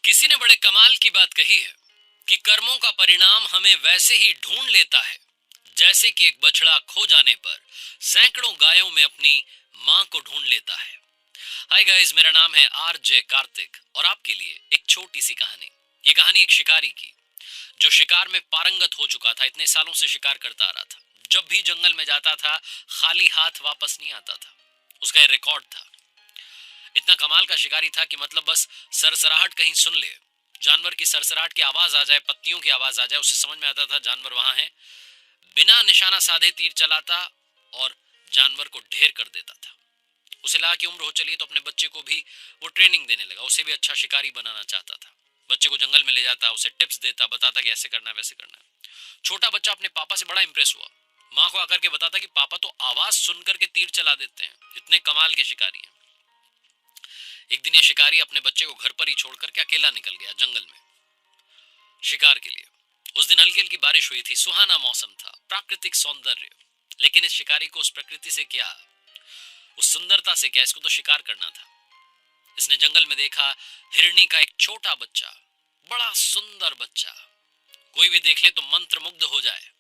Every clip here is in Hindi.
किसी ने बड़े कमाल की बात कही है कि कर्मों का परिणाम हमें वैसे ही ढूंढ लेता है जैसे कि एक बछड़ा खो जाने पर सैकड़ों गायों में अपनी मां को ढूंढ लेता है। हाय गाइस, मेरा नाम है आरजे कार्तिक और आपके लिए एक छोटी सी कहानी। ये कहानी एक शिकारी की, जो शिकार में पारंगत हो चुका था। इतने सालों से शिकार करता आ रहा था। जब भी जंगल में जाता था खाली हाथ वापस नहीं आता था। उसका ये रिकॉर्ड था। इतना कमाल का शिकारी था कि मतलब बस सरसराहट कहीं सुन ले, जानवर की सरसराहट की आवाज आ जाए, पत्तियों की आवाज आ जाए, उसे समझ में आता था जानवर वहां है। बिना निशाना साधे तीर चलाता और जानवर को ढेर कर देता था। उसे लगा कि उम्र हो चली तो अपने बच्चे को भी वो ट्रेनिंग देने लगा। उसे भी अच्छा शिकारी बनाना चाहता था। बच्चे को जंगल में ले जाता, उसे टिप्स देता, बताता कि ऐसे करना है वैसे करना है। छोटा बच्चा अपने पापा से बड़ा इंप्रेस हुआ। माँ को आकर के बताता कि पापा तो आवाज सुनकर के तीर चला देते हैं, इतने कमाल के शिकारी हैं। एक दिन ये शिकारी अपने बच्चे को घर पर ही छोड़ करके अकेला निकल गया जंगल में शिकार के लिए। उस दिन हल्की हल्की बारिश हुई थी, सुहाना मौसम था, प्राकृतिक सौंदर्य। लेकिन इस शिकारी को उस प्रकृति से क्या, उस सुंदरता से क्या, इसको तो शिकार करना था। इसने जंगल में देखा हिरनी का एक छोटा बच्चा, बड़ा सुंदर बच्चा। कोई भी देख ले तो मंत्र मुग्ध हो जाए।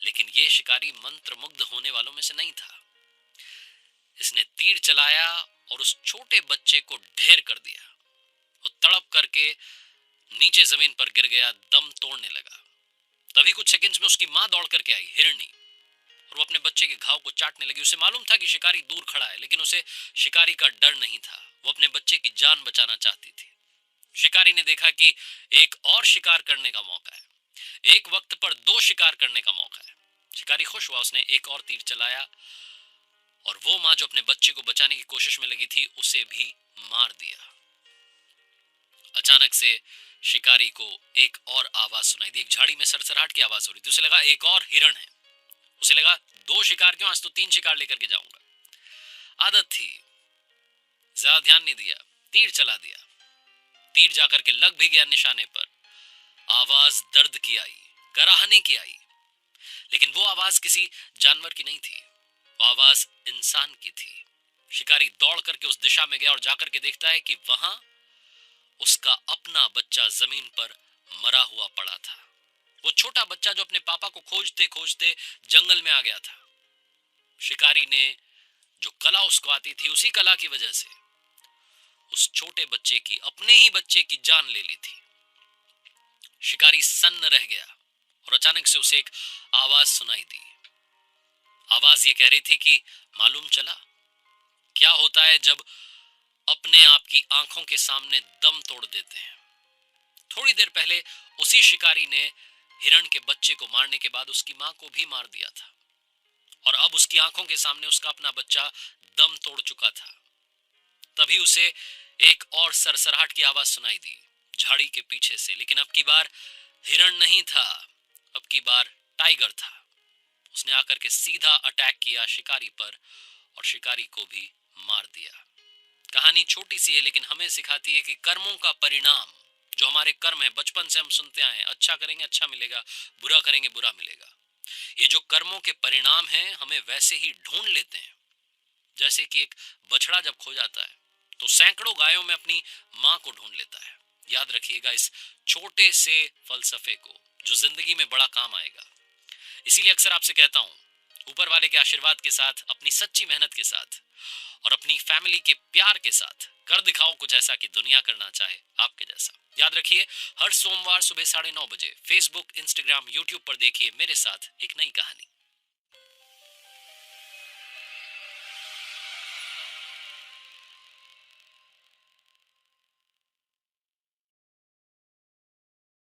लेकिन ये शिकारी मंत्र मुग्ध होने वालों में से नहीं था। इसने तीर चलाया और उस छोटे बच्चे को ढेर कर दिया। वो तड़प करके नीचे जमीन पर गिर गया, दम तोड़ने लगा। तभी कुछ सेकंड्स में उसकी मां दौड़ करके आई, हिरनी, और वो अपने बच्चे के घाव को चाटने लगी। उसे मालूम था कि शिकारी दूर खड़ा है, लेकिन उसे शिकारी का डर नहीं था। वो अपने बच्चे की जान बचाना चाहती थी। शिकारी ने देखा कि एक और शिकार करने का मौका है, एक वक्त पर दो शिकार करने का मौका है। शिकारी खुश हुआ, उसने एक और तीर चलाया और वो मां जो अपने बच्चे को बचाने की कोशिश में लगी थी उसे भी मार दिया। अचानक से शिकारी को एक और आवाज सुनाई दी। एक झाड़ी में सरसराहट की आवाज हो रही थी। उसे लगा एक और हिरण है। उसे लगा दो शिकार क्यों, आज तो तीन शिकार लेकर के जाऊंगा। आदत थी, ज्यादा ध्यान नहीं दिया, तीर चला दिया। तीर जाकर के लग भी गया निशाने पर। आवाज दर्द की आई, कराहने की आई। लेकिन वो आवाज किसी जानवर की नहीं थी, वो आवाज इंसान की थी। शिकारी दौड़ करके उस दिशा में गया और जाकर के देखता है कि वहां उसका अपना बच्चा जमीन पर मरा हुआ पड़ा था। वो छोटा बच्चा जो अपने पापा को खोजते खोजते जंगल में आ गया था। शिकारी ने जो कला उसको आती थी, उसी कला की वजह से उस छोटे बच्चे की, अपने ही बच्चे की जान ले ली थी। शिकारी सन्न रह गया और अचानक से उसे एक आवाज सुनाई दी। आवाज ये कह रही थी कि मालूम चला क्या होता है जब अपने आप की आंखों के सामने दम तोड़ देते हैं। थोड़ी देर पहले उसी शिकारी ने हिरण के बच्चे को मारने के बाद उसकी मां को भी मार दिया था, और अब उसकी आंखों के सामने उसका अपना बच्चा दम तोड़ चुका था। तभी उसे एक और सरसराहट की आवाज सुनाई दी झाड़ी के पीछे से। लेकिन अब की बार हिरण नहीं था, अब की बार टाइगर था। उसने आकर के सीधा अटैक किया शिकारी पर और शिकारी को भी मार दिया। कहानी छोटी सी है, लेकिन हमें सिखाती है कि कर्मों का परिणाम, जो हमारे कर्म है, बचपन से हम सुनते आए हैं, अच्छा करेंगे अच्छा मिलेगा, बुरा करेंगे बुरा मिलेगा। ये जो कर्मों के परिणाम हैं हमें वैसे ही ढूंढ लेते हैं। जैसे कि एक बछड़ा जब खो जाता है तो सैकड़ों गायों में अपनी मां को ढूंढ लेता है। याद रखिएगा इस छोटे से फलसफे को, जो जिंदगी में बड़ा काम आएगा। इसीलिए अक्सर आपसे कहता हूं, ऊपर वाले के आशीर्वाद के साथ, अपनी सच्ची मेहनत के साथ और अपनी फैमिली के प्यार के साथ कर दिखाओ कुछ ऐसा कि दुनिया करना चाहे आपके जैसा। याद रखिए, हर सोमवार सुबह 9:30 बजे फेसबुक, इंस्टाग्राम, यूट्यूब पर देखिए मेरे साथ एक नई कहानी।